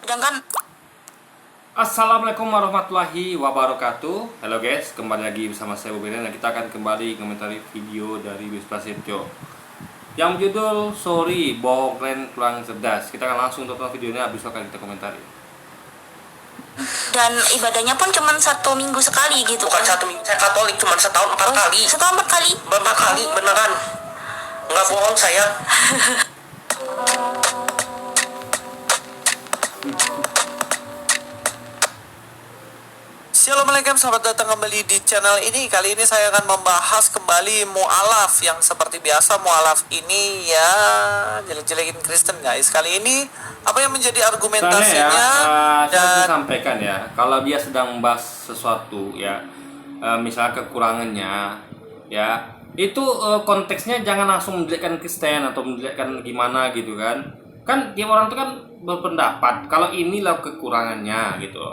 Sedangkan Assalamualaikum warahmatullahi wabarakatuh. Halo guys, kembali lagi bersama saya Bobi dan kita akan kembali komentari video dari Luis Prasetyo yang judul Sorry Bohong Keren Kurang Cerdas. Kita akan langsung tonton videonya, habis itu akan kita komentari. dan ibadahnya pun cuma 1 minggu sekali gitu. Bukan 1 minggu, saya Katolik cuma setahun 4 kali. Setahun 4 kali. 4 kali beneran. Nggak bohong saya. Assalamualaikum, selamat datang kembali di channel ini. Kali ini saya akan membahas kembali mu'alaf. Yang seperti biasa mu'alaf ini ya jelek-jelekin Kristen guys. Kali ini apa yang menjadi argumentasinya? Saya sampaikan ya, kalau dia sedang membahas sesuatu ya, misalnya kekurangannya ya, itu konteksnya jangan langsung menjelekkan Kristen atau menjelekkan gimana gitu kan. Kan tiap orang itu kan berpendapat kalau inilah kekurangannya gitu.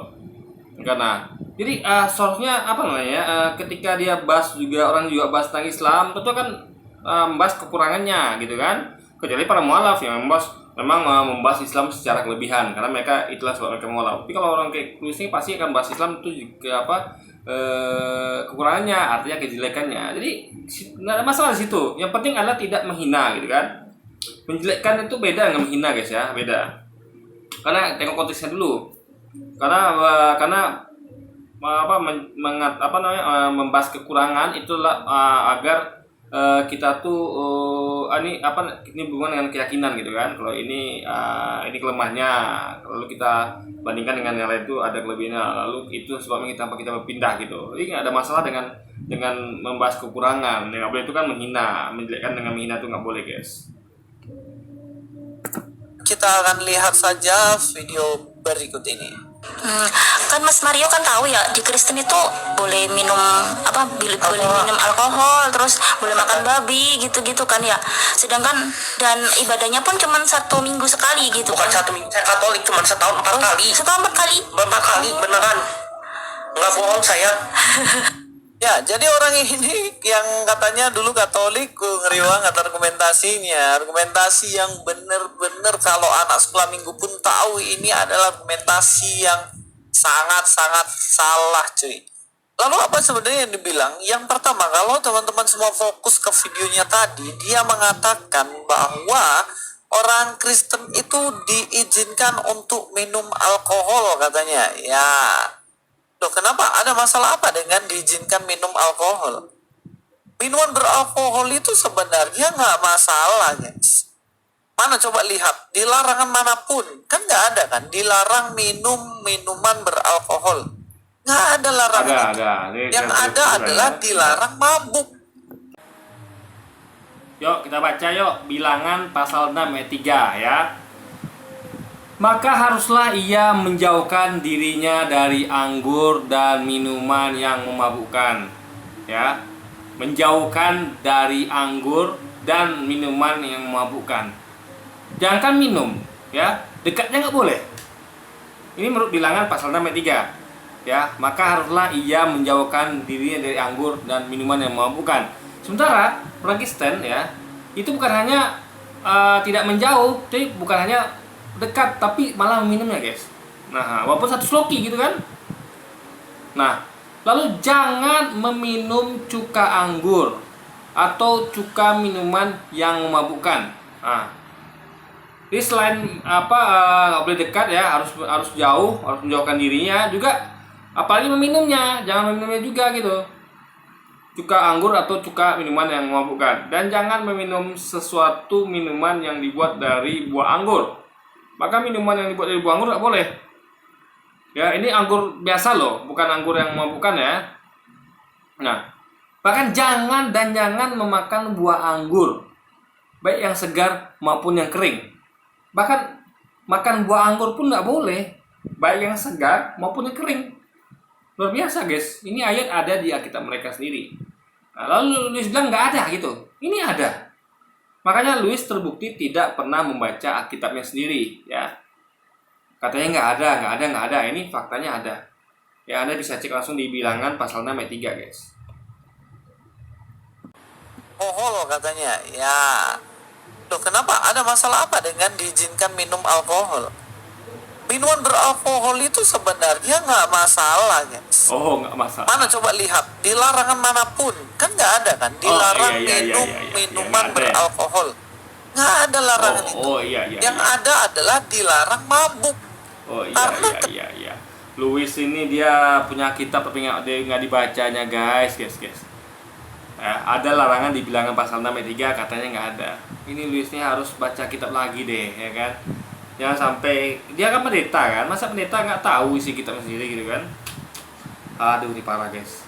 Karena jadi soalnya apa namanya, ketika dia bahas juga, orang juga bahas tentang Islam, tentu kan membahas kekurangannya gitu kan. Kecuali para mualaf yang membahas Islam secara kelebihan, karena mereka itulah sebab mereka mualaf. Tapi kalau orang kayak Luis ini pasti akan bahas Islam itu juga kekurangannya, artinya kejelekannya. Jadi nggak ada masalah di situ. Yang penting adalah tidak menghina gitu kan. Menjelekkan itu beda dengan menghina guys ya, beda. Karena tengok konteksnya dulu. Karena membahas kekurangan itulah agar kita tuh ini hubungan dengan keyakinan gitu kan. Kalau ini kelemahannya, lalu kita bandingkan dengan yang lain itu ada kelebihannya, lalu itu sebabnya kita berpindah gitu. Jadi nggak ada masalah dengan membahas kekurangan. Yang nggak boleh itu kan menghina, menjelekkan dengan menghina itu nggak boleh guys. Kita akan lihat saja video berikut ini. Kan Mas Mario kan tahu ya, di Kristen itu boleh minum boleh minum alkohol, terus boleh makan babi gitu-gitu kan ya. Sedangkan dan ibadahnya pun cuma 1 minggu sekali gitu. Bukan 1 minggu, saya Katolik cuma setahun 4 kali. Setahun 4 kali. 4 kali beneran. Nggak bohong saya. Ya, jadi orang ini yang katanya dulu Katolik, ngeri banget argumentasinya. Argumentasi yang bener-bener kalau anak sekolah minggu pun tahu ini adalah argumentasi yang sangat-sangat salah cuy. Lalu apa sebenarnya yang dibilang? Yang pertama, kalau teman-teman semua fokus ke videonya tadi, dia mengatakan bahwa orang Kristen itu diizinkan untuk minum alkohol katanya. Ya, loh, kenapa? Ada masalah apa dengan diizinkan minum alkohol? Minuman beralkohol itu sebenarnya nggak masalah, guys. Mana coba lihat, di larangan manapun, kan nggak ada kan? Dilarang minum minuman beralkohol. Nggak ada larangan itu. Yang ada adalah dilarang mabuk. Yuk kita baca yuk, Bilangan pasal 6 ayat 3 ya. Maka haruslah ia menjauhkan dirinya dari anggur dan minuman yang memabukkan. Ya, menjauhkan dari anggur dan minuman yang memabukkan. Jangan minum, ya, dekatnya nggak boleh. Ini menurut Bilangan pasal 6 ayat 3. Ya, maka haruslah ia menjauhkan dirinya dari anggur dan minuman yang memabukkan. Sementara orang Kristen ya, itu bukan hanya tidak menjauh, tapi bukan hanya dekat, tapi malah meminumnya guys. Nah, walaupun satu sloki gitu kan. Nah, lalu jangan meminum cuka anggur atau cuka minuman yang memabukkan. Nah, jadi selain nggak boleh dekat ya, harus jauh, harus menjauhkan dirinya juga, apalagi meminumnya, jangan meminumnya juga gitu. Cuka anggur atau cuka minuman yang memabukkan, dan jangan meminum sesuatu minuman yang dibuat dari buah anggur. Maka minuman yang dibuat dari buah anggur nggak boleh. Ya, ini anggur biasa loh, bukan anggur yang memabukkan ya. Nah, bahkan jangan memakan buah anggur, baik yang segar maupun yang kering. Bahkan makan buah anggur pun nggak boleh, baik yang segar maupun yang kering. Luar biasa guys, ini ayat ada di Alkitab mereka sendiri. Nah, lalu Luis bilang nggak ada gitu, ini ada. Makanya Luis terbukti tidak pernah membaca Alkitabnya sendiri, ya. Katanya nggak ada. Ini faktanya ada. Ya, Anda bisa cek langsung di Bilangan pasal 6 ayat 3, guys. Alkohol katanya. Ya. Loh, kenapa? Ada masalah apa dengan diizinkan minum alkohol? Minuman beralkohol itu sebenarnya nggak masalah, guys. Oh, nggak masalah. Mana coba lihat di larangan manapun kan nggak ada kan dilarang iya, iya, minum iya, iya. minuman Nggak ada ya? beralkohol, nggak ada larangan itu. Iya, iya, Yang iya. ada adalah dilarang mabuk. Oh iya, Karena iya, iya, iya. Louis ini dia punya kitab tapi nggak dibacanya, guys. Ada larangan di bilangan pasal 6 ayat 3, katanya nggak ada. Ini Louis ini harus baca kitab lagi deh, ya kan? Jangan sampai dia kan pendeta kan, masa pendeta nggak tahu isi kitab sendiri gitu kan? Aduh, ini parah, guys.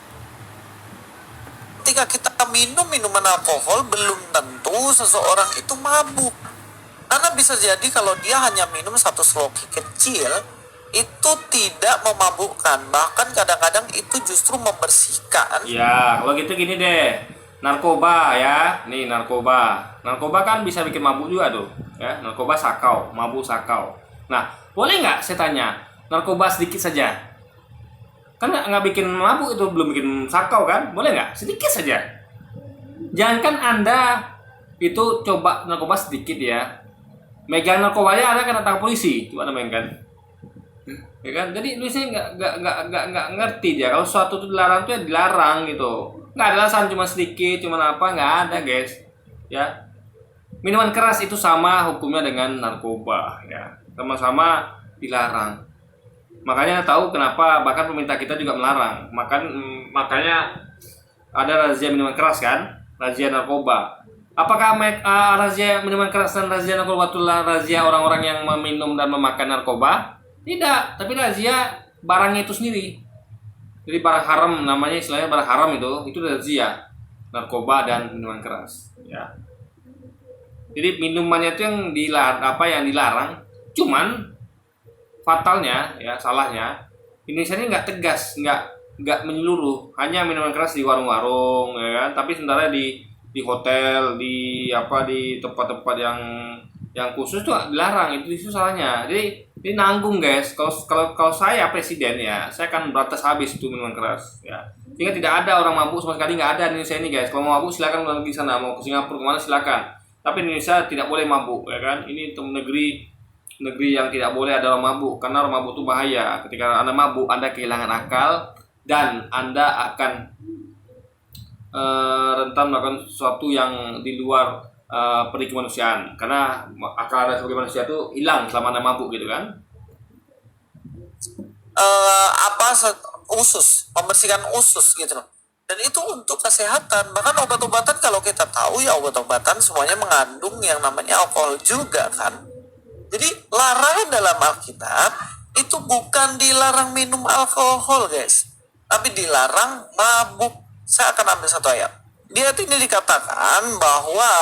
ketika kita minum minuman alkohol belum tentu seseorang itu mabuk. Karena bisa jadi kalau dia hanya minum satu sloki kecil itu tidak memabukkan, bahkan kadang-kadang itu justru membersihkan. Ya, kalau gitu gini deh. Narkoba ya. Nih, narkoba. Narkoba kan bisa bikin mabuk juga tuh, ya. Narkoba sakau, mabuk sakau. Nah, boleh nggak saya tanya? Narkoba sedikit saja. Kan nggak bikin mabuk itu, belum bikin sakau kan? Boleh nggak? Sedikit saja. Jangankan Anda itu coba narkoba sedikit ya. Megang narkobanya Anda kena tangkap polisi. Coba Anda mainkan. Ya kan, jadi Luisnya nggak ngerti dia kalau sesuatu itu dilarang tuh ya dilarang gitu, nggak ada alasan cuma sedikit cuma apa, nggak ada, guys. Ya, minuman keras itu sama hukumnya dengan narkoba, ya, sama-sama dilarang. Makanya tahu kenapa bahkan pemerintah kita juga melarang, makanya ada razia minuman keras kan, razia narkoba. Apakah razia minuman keras dan razia narkoba itu razia orang-orang yang meminum dan memakan narkoba? Tidak, tapi razia barangnya itu sendiri. Jadi barang haram, namanya istilahnya barang haram itu razia narkoba dan minuman keras. Ya. Jadi minumannya itu yang dilarang. Cuman fatalnya, ya salahnya, Indonesia ini nggak tegas, nggak menyeluruh. Hanya minuman keras di warung-warung, ya kan. Tapi sementara di hotel, di tempat-tempat yang khusus tuh dilarang. Itu salahnya. Jadi ini nanggung, guys. Kalau saya presiden ya, saya akan beratas habis itu minuman keras ya. Sehingga tidak ada orang mabuk sama sekali, nggak ada di Indonesia ini, guys. Kalau mau mabuk silakan pergi sana, mau ke Singapura kemana silakan. Tapi Indonesia tidak boleh mabuk, ya kan? Ini negeri yang tidak boleh ada orang mabuk, karena orang mabuk itu bahaya. Ketika Anda mabuk, Anda kehilangan akal dan Anda akan rentan melakukan sesuatu yang di luar peri kemanusiaan, karena akal Anda sebagai manusia itu hilang selama Anda mabuk gitu kan. Usus, membersihkan usus gitu loh. Dan itu untuk kesehatan. Bahkan obat-obatan kalau kita tahu ya obat-obatan semuanya mengandung yang namanya alkohol juga kan. Jadi larangan dalam Alkitab itu bukan dilarang minum alkohol, guys, tapi dilarang mabuk. Saya akan ambil satu ayat. Di ayat ini dikatakan bahwa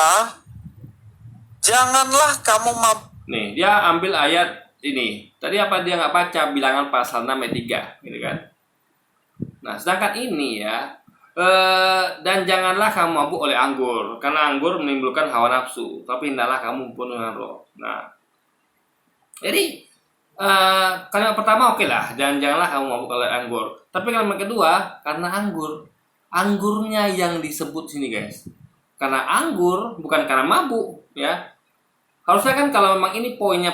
janganlah kamu mabuk. Nih, dia ambil ayat ini. Tadi apa dia nggak baca bilangan pasal 6 ayat 3 gitu kan. Nah, sedangkan ini ya, dan janganlah kamu mabuk oleh anggur, karena anggur menimbulkan hawa nafsu, tapi hendaklah kamu penuh dengan roh. Nah, jadi kalimat pertama oke lah, dan janganlah kamu mabuk oleh anggur. Tapi kalimat kedua, karena anggurnya yang disebut sini, guys. Karena anggur, bukan karena mabuk, ya. Harusnya kan kalau memang ini poinnya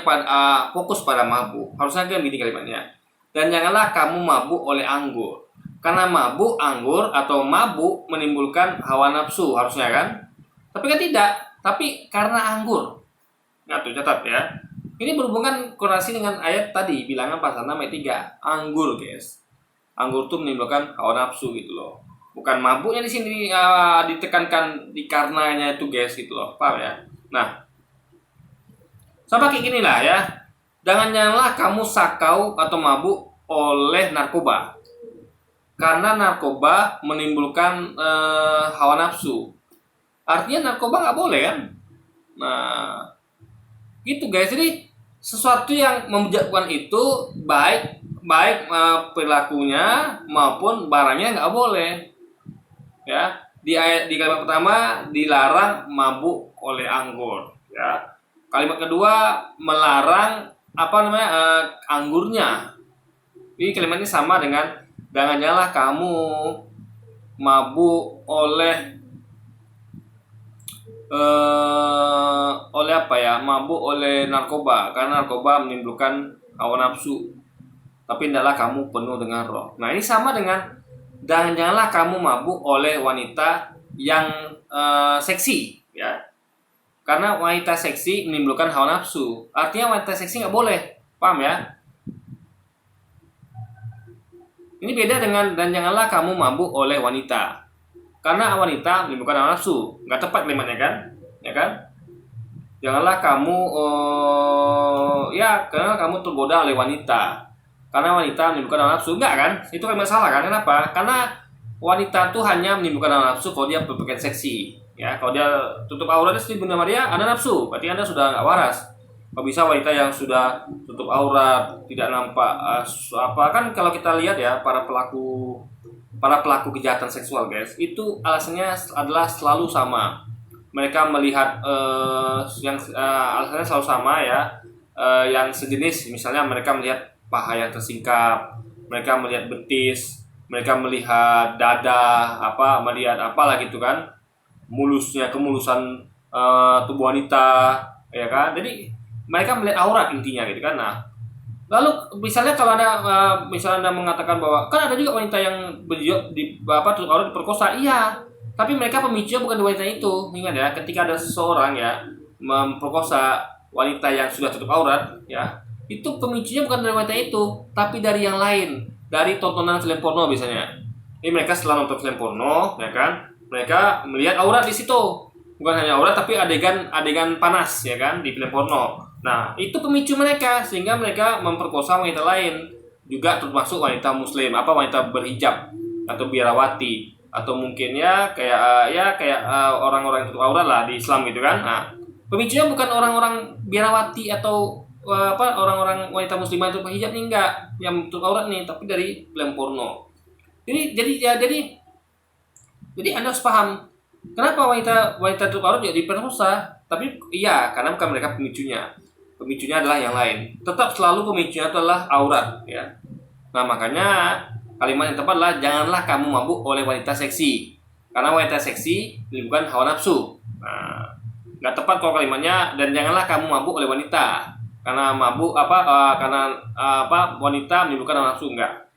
fokus pada mabuk, harusnya kan gini kalimatnya. Dan janganlah kamu mabuk oleh anggur. Karena mabuk anggur atau mabuk menimbulkan hawa nafsu, harusnya kan. Tapi kan tidak, tapi karena anggur. Nah, tuh catat ya. Ini berhubungan korelasi dengan ayat tadi, bilangan pasal 6 ayat 3. Anggur, guys. Anggur tuh menimbulkan hawa nafsu gitu loh. Bukan mabuknya di sini ditekankan di karenanya itu, guys, gitu loh. Paham ya? Nah, sama kayak gini lah ya. Janganlah kamu sakau atau mabuk oleh narkoba. Karena narkoba menimbulkan hawa nafsu. Artinya narkoba nggak boleh kan? Nah, gitu, guys. Jadi sesuatu yang membuatkan itu baik perilakunya maupun barangnya nggak boleh. Ya, di kalimat pertama dilarang mabuk oleh anggur. Ya, kalimat kedua melarang anggurnya. Ini kalimatnya sama dengan janganlah kamu mabuk oleh mabuk oleh narkoba, karena narkoba menimbulkan hawa nafsu, tapi hendaklah kamu penuh dengan roh. Nah, ini sama dengan dan janganlah kamu mabuk oleh wanita yang seksi, ya. Karena wanita seksi menimbulkan hawa nafsu. Artinya wanita seksi nggak boleh, paham ya? Ini beda dengan dan janganlah kamu mabuk oleh wanita. Karena wanita menimbulkan hawa nafsu. Nggak tepat kalimatnya kan? Ya kan? Janganlah kamu karena kamu tergoda oleh wanita. Karena wanita menimbulkan hawa nafsu. Enggak kan? Itu kalimat salah kan? Kenapa? Karena wanita tuh hanya menimbulkan hawa nafsu kalau dia berpakaian seksi. Ya, kalau dia tutup auratnya seperti Bunda Maria, Anda nafsu. Berarti Anda sudah nggak waras. Kalau bisa wanita yang sudah tutup aurat, tidak nampak kan kalau kita lihat ya para pelaku kejahatan seksual, guys, itu alasannya adalah selalu sama. Mereka melihat alasannya selalu sama ya, yang sejenis, misalnya mereka melihat paha yang tersingkap, mereka melihat betis, mereka melihat dada, melihat apalah gitu kan, kemulusan tubuh wanita, ya kan. Jadi mereka melihat aurat intinya gitu kan. Nah, lalu misalnya kalau misalnya Anda mengatakan bahwa kan ada juga wanita yang tutup aurat diperkosa, iya. Tapi mereka pemicunya bukan di wanita itu. Ingat ya, ketika ada seseorang ya memperkosa wanita yang sudah tutup aurat, ya, itu pemicunya bukan dari wanita itu, tapi dari yang lain, dari tontonan film porno biasanya. Ini mereka setelah nonton film porno, ya kan, mereka melihat aurat di situ. Bukan hanya aurat, tapi adegan panas, ya kan, di film porno. Nah, itu pemicu mereka sehingga mereka memperkosa wanita lain, juga termasuk wanita muslim, wanita berhijab atau biarawati, atau mungkin kayak orang-orang yang tutup aurat lah di Islam gitu kan. Nah, pemicunya bukan orang-orang biarawati atau orang-orang wanita muslimah itu berhijab nih, enggak, yang tutup aurat nih, tapi dari film porno. Jadi Anda harus paham kenapa wanita tutup aurat jadi diperkosa. Tapi iya, karena bukan mereka pemicunya. Pemicunya adalah yang lain. Tetap selalu pemicunya adalah aurat, ya. Nah, makanya kalimat yang tepat adalah janganlah kamu mabuk oleh wanita seksi. Karena wanita seksi menimbulkan hawa nafsu. Nah, nggak tepat kalau kalimatnya dan janganlah kamu mabuk oleh wanita. Karena wanita menimbulkan hawa nafsu, enggak.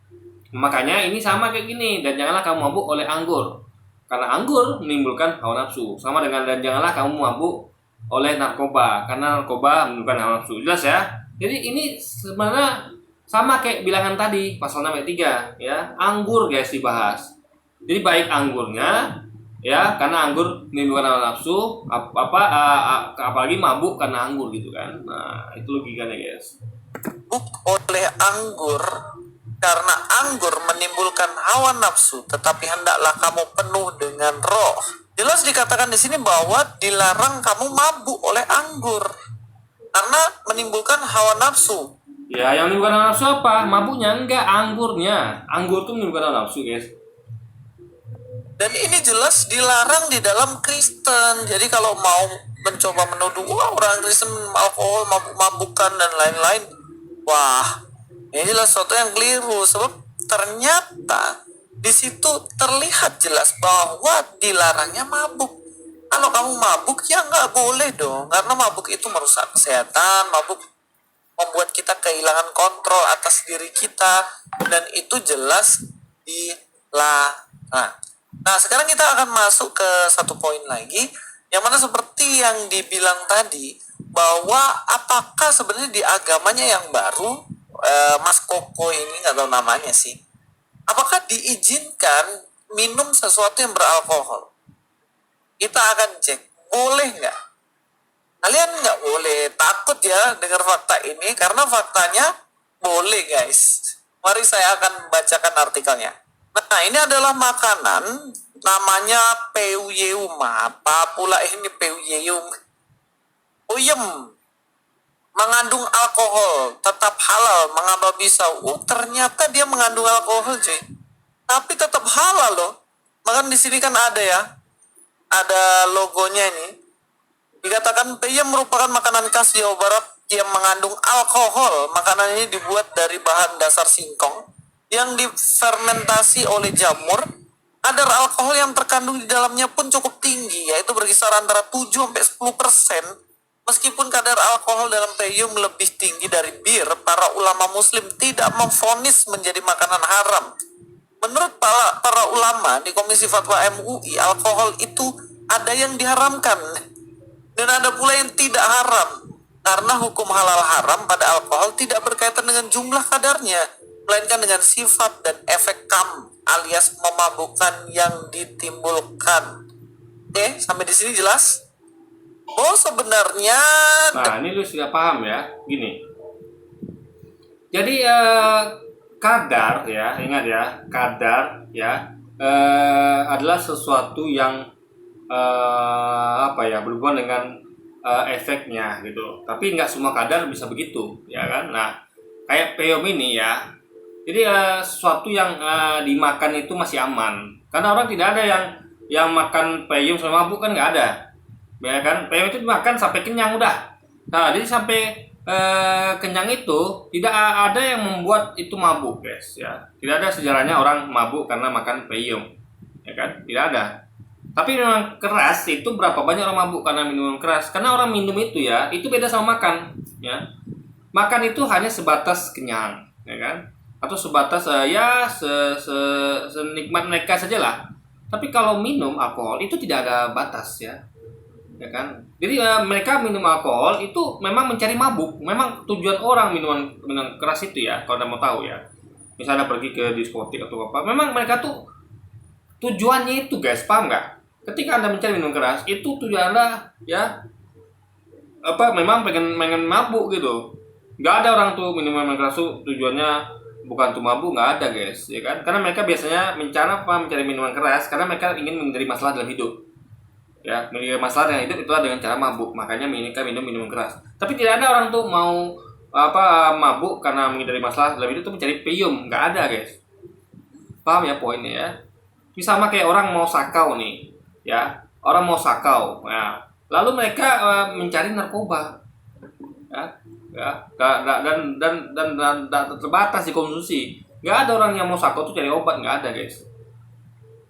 Makanya ini sama kayak gini, dan janganlah kamu mabuk oleh anggur. Karena anggur menimbulkan hawa nafsu. Sama dengan dan janganlah kamu mabuk oleh narkoba, karena narkoba menimbulkan hawa nafsu. Jelas ya? Jadi ini sebenarnya sama kayak bilangan tadi, pasal 6 ayat 3, ya. Anggur guys dibahas. Jadi baik anggurnya, ya, karena anggur menimbulkan hawa nafsu, apalagi mabuk karena anggur gitu kan. Nah, itu logikanya guys. Oleh anggur, karena anggur menimbulkan hawa nafsu, tetapi hendaklah kamu penuh dengan roh. Jelas dikatakan di sini bahwa dilarang kamu mabuk oleh anggur karena menimbulkan hawa nafsu. Ya, yang menimbulkan hawa nafsu apa? Mabuknya enggak, anggurnya. Anggur tuh menimbulkan hawa nafsu, guys. Dan ini jelas dilarang di dalam Kristen. Jadi kalau mau mencoba menuduh orang Kristen alkohol, mabuk-mabukan dan lain-lain, wah, ini jelas sesuatu yang keliru. Sebab ternyata di situ terlihat jelas bahwa dilarangnya mabuk. Kalau kamu mabuk ya nggak boleh dong, karena mabuk itu merusak kesehatan, mabuk membuat kita kehilangan kontrol atas diri kita, dan itu jelas dilarang. Nah, sekarang kita akan masuk ke satu poin lagi, yang mana seperti yang dibilang tadi, bahwa apakah sebenarnya di agamanya yang baru, Mas Koko ini nggak tahu namanya sih, apakah diizinkan minum sesuatu yang beralkohol? Kita akan cek, boleh nggak? Kalian nggak boleh takut ya dengar fakta ini, karena faktanya boleh guys. Mari saya akan bacakan artikelnya. Nah, ini adalah makanan, namanya Peuyeum. Apa pula ini Peuyeum? Uyem, mengandung alkohol, tetap halal, mengapa bisa? Ternyata dia mengandung alkohol, cuy. Tapi tetap halal loh. Bahkan di sini kan ada ya, ada logonya ini. Dikatakan peyem merupakan makanan khas Jawa Barat yang mengandung alkohol. Makanan ini dibuat dari bahan dasar singkong yang difermentasi oleh jamur. Kadar alkohol yang terkandung di dalamnya pun cukup tinggi, yaitu berkisar antara 7-10%. Meskipun kadar alkohol dalam peyum lebih tinggi dari bir, para ulama muslim tidak memvonis menjadi makanan haram. Menurut para ulama di Komisi Fatwa MUI, alkohol itu ada yang diharamkan dan ada pula yang tidak haram. Karena hukum halal haram pada alkohol tidak berkaitan dengan jumlah kadarnya, melainkan dengan sifat dan efek kam alias memabukkan yang ditimbulkan. Oke, sampai di sini jelas? Oh, sebenarnya Nah, ini lu sudah paham ya, gini. Jadi kadar ya, ingat ya, kadar ya adalah sesuatu yang berhubungan dengan efeknya gitu. Tapi nggak semua kadar bisa begitu, ya kan? Nah, kayak peyom ini ya. Jadi sesuatu yang dimakan itu masih aman. Karena orang tidak ada yang makan peyom sama mabuk, kan nggak ada. Ya kan? Peyom itu dimakan sampai kenyang udah. Nah, jadi sampai kenyang itu tidak ada yang membuat itu mabuk, guys ya. Tidak ada sejarahnya orang mabuk karena makan peyom. Ya kan? Tidak ada. Tapi minuman keras itu berapa banyak orang mabuk karena minuman keras? Karena orang minum itu ya, itu beda sama makan, ya. Makan itu hanya sebatas kenyang, ya kan? Atau sebatas senikmat mereka sajalah. Tapi kalau minum alkohol itu tidak ada batas, ya kan? Jadi mereka minum alkohol itu memang mencari mabuk. Memang tujuan orang minuman keras itu ya, kalau Anda mau tahu ya. Misalnya pergi ke diskotik atau apa, memang mereka tuh tujuannya itu, guys, paham nggak? Ketika Anda mencari minum keras, itu tujuan Anda ya memang pengen mabuk gitu. Nggak ada orang tuh minuman keras tuh tujuannya bukan tuh mabuk, nggak ada, guys, ya kan? Karena mereka biasanya mencari minuman keras karena mereka ingin menghindari masalah dalam hidup. Ya, menghindari masalah dalam hidup itulah dengan cara mabuk. Makanya mereka minum minuman keras. Tapi tidak ada orang tuh mau mabuk karena menghindari masalah dalam hidup tuh mencari peyum, nggak ada, guys. Paham ya poinnya ya? Ini sama kayak orang mau sakau nih. Ya, orang mau sakau, ya. Lalu mereka mencari narkoba, ya, dan terbatas dikonsumsi. Nggak ada orang yang mau sakau tuh cari obat, nggak ada, guys,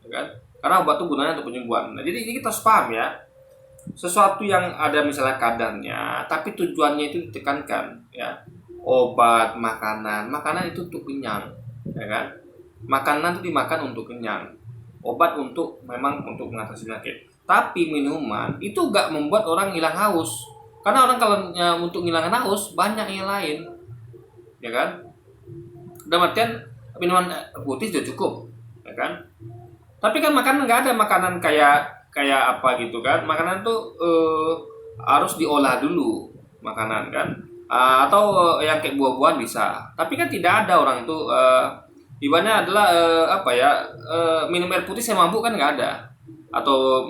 ya kan? Karena obat tuh gunanya untuk penyembuhan. Nah, jadi kita harus paham ya, sesuatu yang ada misalnya kadarnya, tapi tujuannya itu ditekankan, ya. Obat, makanan itu untuk kenyang, ya kan? Makanan itu dimakan untuk kenyang. Obat memang untuk mengatasi penyakit. Tapi minuman itu gak membuat orang hilang haus. Karena orang kalau untuk ngilangin haus banyak yang lain, ya kan? Dalam artian minuman putih sudah cukup, ya kan? Tapi kan makanan nggak ada makanan kayak apa gitu kan? Makanan tuh harus diolah dulu makanan kan? Atau yang kayak buah-buahan bisa. Tapi kan tidak ada orang tuh ibaratnya adalah minum air putih sama mabuk kan nggak ada, atau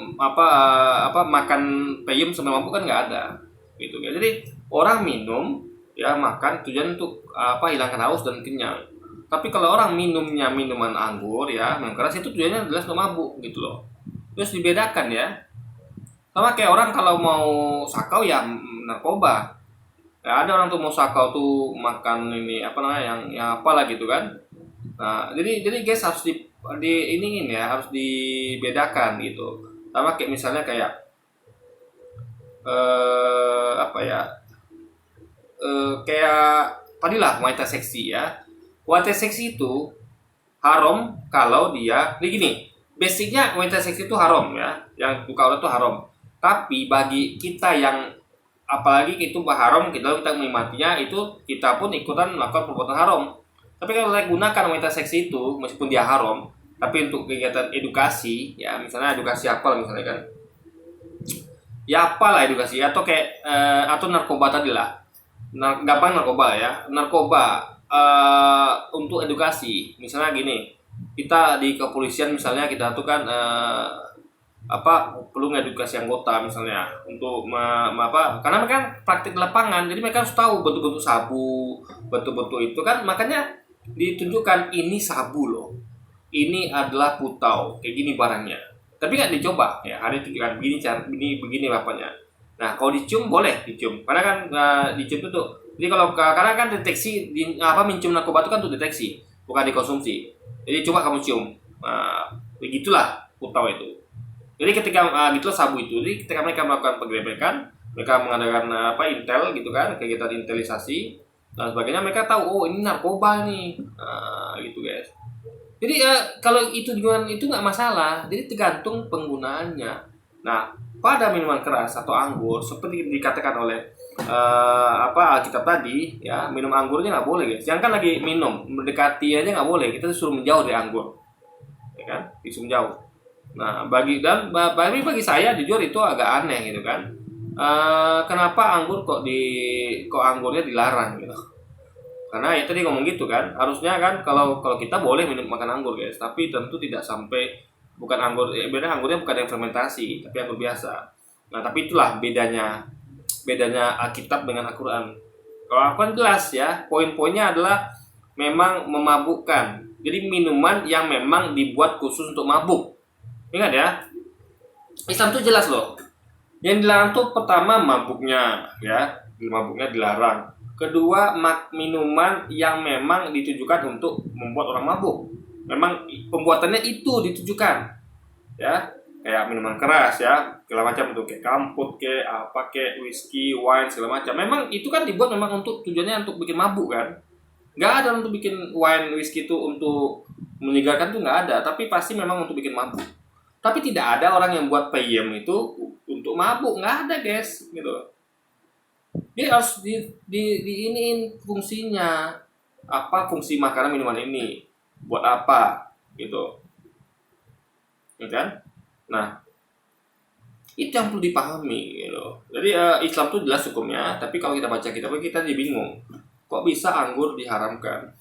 makan peyem sama mabuk kan nggak ada gitu ya. Jadi orang minum ya makan tujuan untuk hilangkan haus dan kenyang. Tapi kalau orang minumnya minuman anggur ya minum keras itu tujuannya adalah untuk mabuk gitu loh. Terus dibedakan ya, sama kayak orang kalau mau sakau ya narkoba. Ya, ada orang tuh mau sakau tuh makan ini yang apalah gitu kan. Nah, jadi guys harus harus dibedakan gitu. Sama kayak misalnya kayak kayak tadilah wanita seksi ya. Wanita seksi itu haram kalau dia gini. Basicnya wanita seksi itu haram ya. Yang buka aurat itu haram. Tapi bagi kita yang apalagi itu haram, kita menikmatinya, itu kita pun ikutan melakukan perbuatan haram. Tapi kalau saya gunakan wanita seksi itu, meskipun dia haram, tapi untuk kegiatan edukasi, ya misalnya edukasi apa misalnya kan, ya apalah edukasi, atau kayak atau narkoba tadi lah, gampang narkoba ya, narkoba untuk edukasi, misalnya gini, kita di kepolisian misalnya kita tuh kan perlu ngedukasi anggota misalnya untuk karena mereka praktik lapangan, jadi mereka harus tahu bentuk-bentuk sabu, bentuk-bentuk itu kan, makanya ditunjukkan ini sabu loh, ini adalah putau, kayak gini barangnya. Tapi kan dicoba ya, ada tunjukkan begini bapaknya. Nah kalau dicium boleh dicium, karena kan dicium itu jadi karena kan deteksi mencium narkoba itu kan untuk deteksi, bukan dikonsumsi. Jadi coba kamu cium, begitulah putau itu. Jadi ketika gitulah sabu itu, jadi ketika mereka melakukan penggerebekan, mereka mengadakan intel gitu kan, kegiatan intelisasi dan sebagainya, mereka tahu oh ini narkoba nih, gitu guys. Jadi kalau itu dengan itu nggak masalah, jadi tergantung penggunaannya. Nah, pada minuman keras atau anggur seperti dikatakan oleh Alkitab tadi ya, minum anggurnya nggak boleh guys. Jangan kan lagi minum, mendekati aja nggak boleh, kita disuruh menjauh dari anggur, ya kan, disuruh menjauh. Nah, bagi saya jujur itu agak aneh gitu kan. Kenapa kok anggurnya dilarang gitu? Karena ya tadi ngomong gitu kan, harusnya kan kalau kita boleh makan anggur guys, tapi tentu tidak sampai bukan anggur, beda anggurnya bukan yang fermentasi, tapi anggur biasa. Nah, tapi itulah bedanya Alkitab dengan Al-Quran. Kalau Al-Quran jelas ya, poin-poinnya adalah memang memabukkan. Jadi minuman yang memang dibuat khusus untuk mabuk. Ingat ya, Islam tuh jelas loh. Yang dilarang tuh pertama mabuknya ya, mabuknya dilarang. Kedua, minuman yang memang ditujukan untuk membuat orang mabuk. Memang pembuatannya itu ditujukan ya, kayak minuman keras ya, segala macam, untuk kayak kamput, kayak whisky, wine, segala macam. Memang itu kan dibuat memang tujuannya untuk bikin mabuk kan. Nggak ada untuk bikin wine, whisky itu untuk menyegarkan tuh nggak ada, tapi pasti memang untuk bikin mabuk. Tapi tidak ada orang yang buat peyem itu untuk mabuk, nggak ada guys, gitu. Dia harus iniin fungsinya, apa fungsi makanan minuman ini, buat apa, gitu, ya kan? Nah, itu yang perlu dipahami gitu. Jadi Islam itu jelas hukumnya, tapi kalau kita baca kitabnya kita jadi bingung. Kok bisa anggur diharamkan?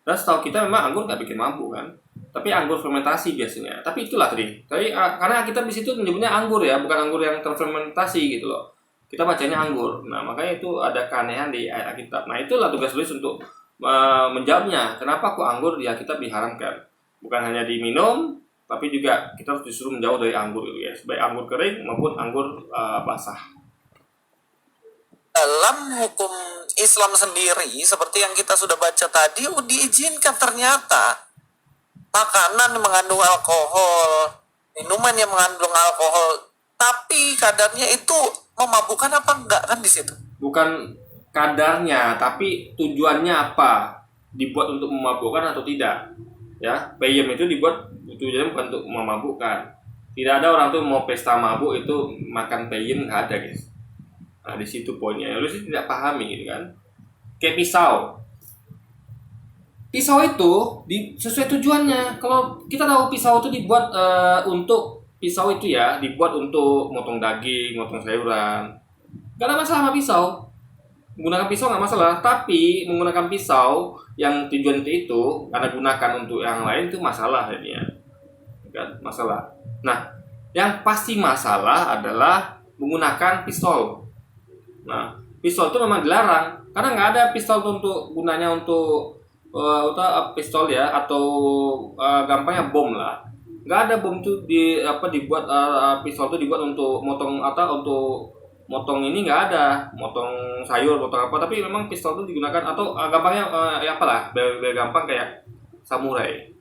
Dan setahu kita memang anggur nggak bikin mabuk kan, tapi anggur fermentasi biasanya. Tapi itulah tadi. Karena kita di situ menyebutnya anggur ya, bukan anggur yang terfermentasi gitu loh. Kita bacanya anggur. Nah, makanya itu ada keanehan di ayat Alkitab. Nah, itulah tugas tulis untuk menjawabnya. Kenapa kok anggur di Alkitab diharamkan? Bukan hanya diminum, tapi juga kita harus disuruh menjauh dari anggur gitu ya, baik anggur kering maupun anggur basah. Dalam hukum Islam sendiri, seperti yang kita sudah baca tadi, diizinkan ternyata makanan yang mengandung alkohol, minuman yang mengandung alkohol, tapi kadarnya itu memabukkan apa enggak kan di situ? Bukan kadarnya, tapi tujuannya apa? Dibuat untuk memabukkan atau tidak? Ya, peyem itu dibuat tujuannya bukan untuk memabukkan. Tidak ada orang tuh mau pesta mabuk itu makan peyem, nggak ada guys. Nah, di situ poinnya. Lu sih tidak pahami gitu kan. Kayak pisau itu sesuai tujuannya. Kalau kita tahu pisau itu dibuat pisau itu ya dibuat untuk motong daging, motong sayuran. Gak ada masalah sama pisau. Menggunakan pisau nggak masalah, tapi menggunakan pisau yang tujuan itu karena gunakan untuk yang lain itu masalah jadinya. Kan masalah. Nah, yang pasti masalah adalah menggunakan pistol. Nah, pistol itu memang dilarang karena nggak ada pistol untuk gunanya untuk pistol ya, atau gampangnya bom lah. Nggak ada bom itu dibuat pistol itu dibuat untuk motong untuk motong ini, nggak ada motong sayur, motong apa, tapi memang pistol itu digunakan atau gampangnya biar gampang kayak samurai.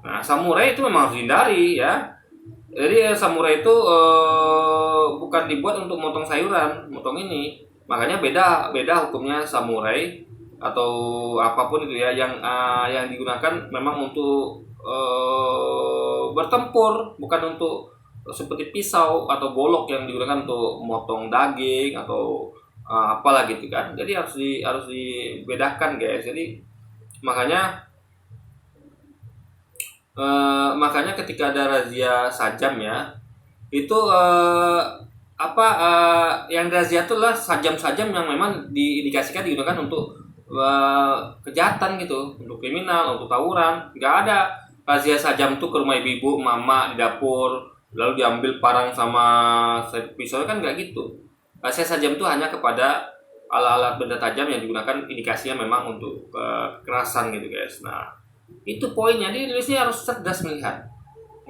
Nah, samurai itu memang harus dihindari ya. Jadi samurai itu bukan dibuat untuk motong sayuran, motong ini. Makanya beda hukumnya samurai atau apapun itu ya yang digunakan memang untuk bertempur, bukan untuk seperti pisau atau golok yang digunakan untuk motong daging atau apalah gitu kan. Jadi harus dibedakan guys. Jadi makanya ketika ada razia sajam ya, itu yang razia itu adalah sajam-sajam yang memang diindikasikan digunakan untuk kejahatan gitu, untuk kriminal, untuk tawuran. Nggak ada razia sajam tuh ke rumah ibu-ibu, mama di dapur lalu diambil parang sama pisau, kan nggak gitu. Razia sajam itu hanya kepada alat-alat benda tajam yang digunakan indikasinya memang untuk kekerasan gitu guys. Nah, itu poinnya. Jadi nulisnya harus cerdas melihat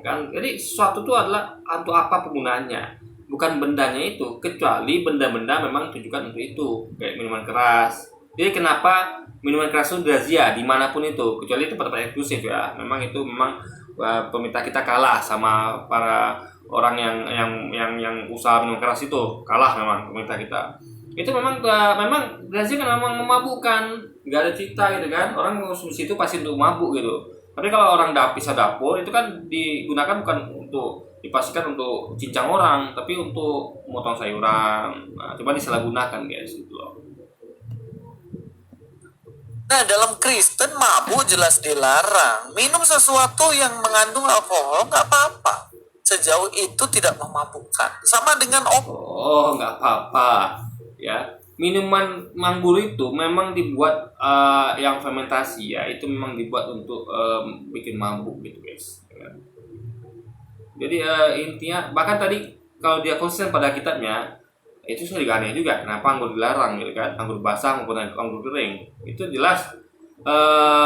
kan. Jadi sesuatu itu adalah untuk apa penggunaannya, bukan bendanya itu, kecuali benda-benda memang ditujukan untuk itu, kayak minuman keras. Jadi kenapa minuman keras itu razia dimanapun itu, kecuali itu tempat eksklusif ya, memang itu pemerintah kita kalah sama para orang yang usaha minum keras itu kalah memang pemerintah kita. Itu memang Brazil kan memang memabukkan, nggak ada cerita gitu kan, orang konsumsi itu pasti untuk mabuk gitu. Tapi kalau orang pisah dapur itu kan digunakan bukan untuk dipastikan untuk cincang orang, tapi untuk motong sayuran. Nah, coba disalahgunakan guys gitu loh. Nah, dalam Kristen mabuk jelas dilarang. Minum sesuatu yang mengandung alkohol nggak apa-apa. Sejauh itu tidak memabukkan. Sama dengan obat. Oh, nggak apa-apa ya. Minuman anggur itu memang dibuat yang fermentasi ya, itu memang dibuat untuk bikin mabuk gitu guys. Ya. Jadi intinya bahkan tadi kalau dia konsisten pada kitabnya itu sudah aneh juga, kenapa anggur dilarang gitu kan, anggur basah maupun anggur kering itu jelas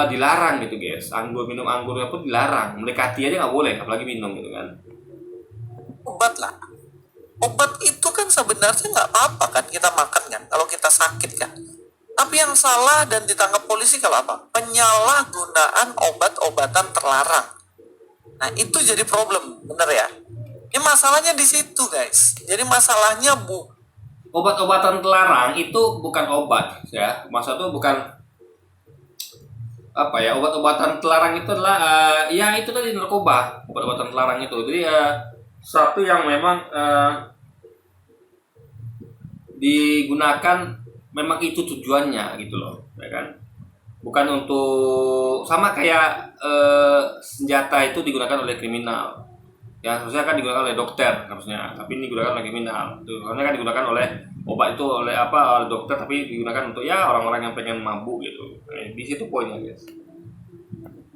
dilarang gitu guys. Minum anggurnya pun dilarang, mendekati aja nggak boleh apalagi minum gitu kan. Obat lah. Obat itu kan sebenarnya nggak apa-apa kan kita makan kan kalau kita sakit kan. Tapi yang salah dan ditangkap polisi kalau apa? Penyalahgunaan obat-obatan terlarang. Nah itu jadi problem, bener ya? Ini masalahnya di situ guys. Jadi masalahnya Obat-obatan terlarang itu bukan obat ya, maksud itu bukan apa ya, obat-obatan terlarang itu adalah ya itu tadi narkoba, obat-obatan terlarang itu. Jadi satu yang memang digunakan memang itu tujuannya gitu loh, ya kan? Bukan untuk sama kayak senjata itu digunakan oleh kriminal. Ya harusnya kan digunakan oleh dokter harusnya, tapi ini digunakan oleh kriminal. Harusnya kan digunakan oleh obat itu oleh dokter, tapi digunakan untuk ya orang-orang yang pengen mabuk gitu. Nah, di situ poinnya guys.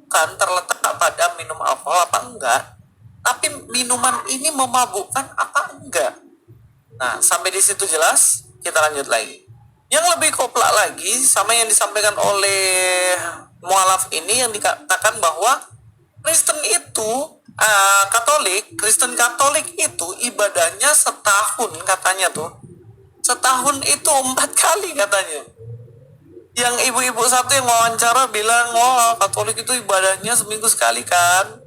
kan terletak pada minum alkohol apa enggak, tapi minuman ini memabukkan apa enggak. Nah, sampai di situ jelas, kita lanjut lagi. Yang lebih koplak lagi sama yang disampaikan oleh mualaf ini yang dikatakan bahwa Kristen itu Kristen Katolik itu ibadahnya setahun katanya tuh. Setahun itu 4 kali katanya. Yang ibu-ibu satu yang wawancara bilang, wah Katolik itu ibadahnya seminggu sekali kan.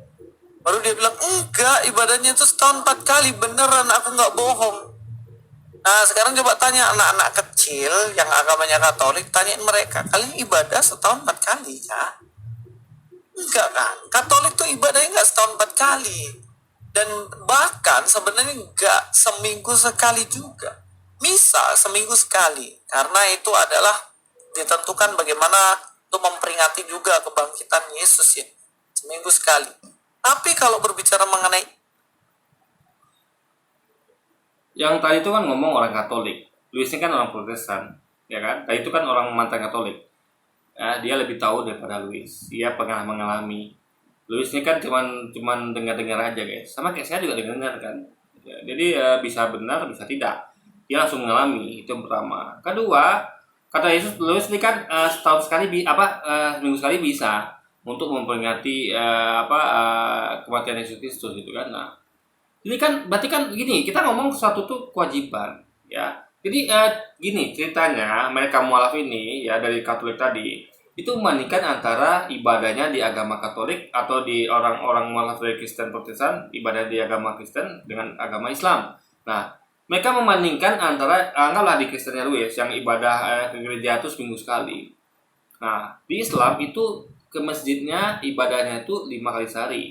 Baru dia bilang, enggak, ibadahnya itu setahun 4 kali, beneran aku nggak bohong. Nah sekarang coba tanya anak-anak kecil yang agamanya Katolik, tanyain mereka, kalian ibadah setahun 4 kali ya? Enggak kan, Katolik tuh ibadahnya nggak setahun 4 kali. Dan bahkan sebenarnya nggak seminggu sekali juga. Misa seminggu sekali, karena itu adalah ditentukan bagaimana untuk memperingati juga kebangkitan Yesus ya, seminggu sekali. Tapi kalau berbicara mengenai Yang tadi itu kan ngomong orang Katolik, Luis ini kan orang Protestan, ya kan? Tadi itu kan orang mantan Katolik. Dia lebih tahu daripada Luis. Dia pernah mengalami. Luis ini kan cuman dengar-dengar aja guys. Sama kayak saya juga dengar kan. Ya, jadi bisa benar, bisa tidak. Dia langsung mengalami, itu yang pertama. Kedua, kata Yesus, Luis ini kan setahun sekali seminggu sekali bisa untuk memperingati kematian Yesus Kristus gitu kan. Nah, ini kan berarti kan gini, kita ngomong sesuatu tuh kewajiban, ya. Jadi gini ceritanya, mereka mualaf ini ya dari Katolik tadi itu membandingkan antara ibadahnya di agama Katolik atau di orang-orang mualaf dari Kristen Protestan, ibadah di agama Kristen dengan agama Islam. Nah, mereka membandingkan antara anggaplah di Kristennya Luis yang ibadah ke gereja itu seminggu sekali. Nah, di Islam itu ke masjidnya ibadahnya itu 5 kali sehari.